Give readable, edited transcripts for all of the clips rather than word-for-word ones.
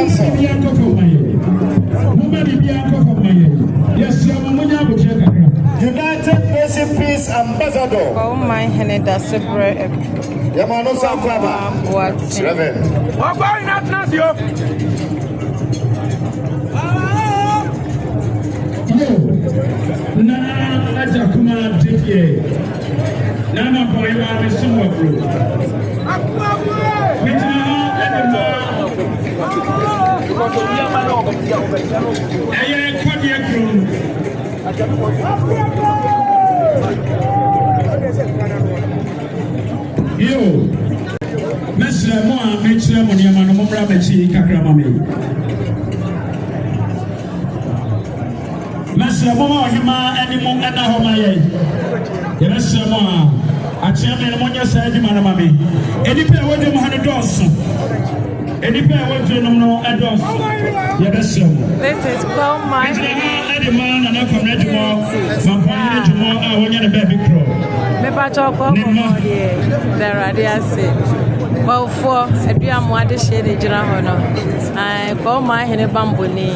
council. United Nation Peace Ambassador. Kwahuman hene da sebre. Yamano Sakwaba. Reverend. Na ajakuma dike na Mampong wa mesumo bro metina edema aye kodie kru yo mesra mo a mechira mo ne ma no mo bra mechi kakra ma me Masra mama hima eni mo ana ho maye. Ye masra mama atia me no nya sa adwuma na mame. Eni pe wo dem ha no dos. Eni pe wo dem no ados. Ye masra mo. This is Kwahuman. Eni man na ko mredu mo. Mampong mredu mo a wonya na baby cro. Me ba to ko ko ye. There are there say. Well for aduamo ade she de gira ho no. Ai Kwahuman hene bamboni.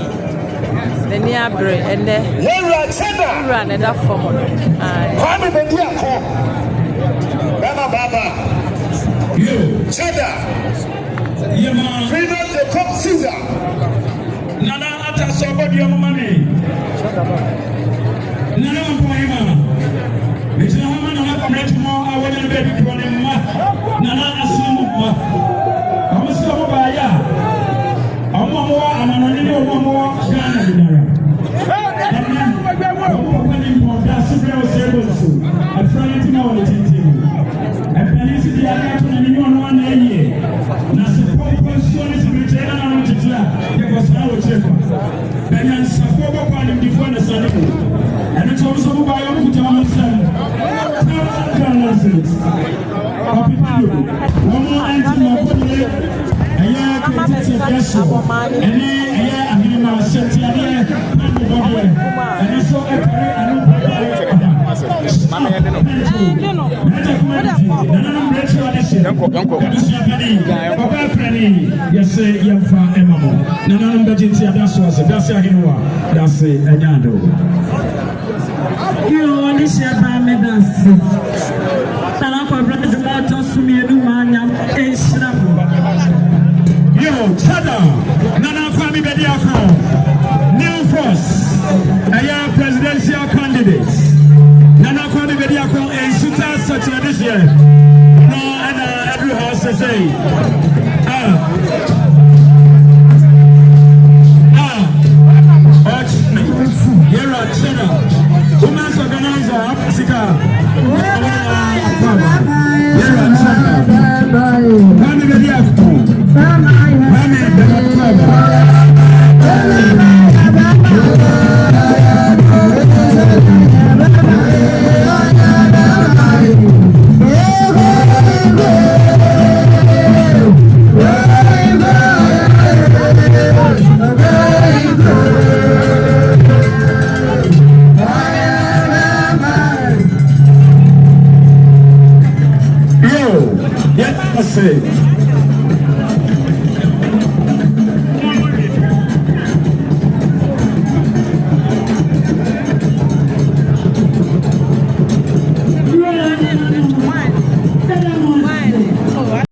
The near bread and the run at that form. Kwame Bediako. Baba. You. Cheddar. Freedom the Cup Caesar. Nana Ata somebody of money. Nana Poema. It's no man on a rich more. I want to baby crawling. Nana Asuma. I'm a Slobaya. I'm more Ghana. I'm trying to know what it is. I'm planning to be a captain and you want 1 year. Now, support person is returning on to Jack because I will check. Then I'm support upon him before the sun. And it's also by your own son. One more item of body. I Yo, Chada, Nana Kwame Bediako, new force, presidential candidates. Nana Kwame Bediako and Suta such a this year. No, and every house to say.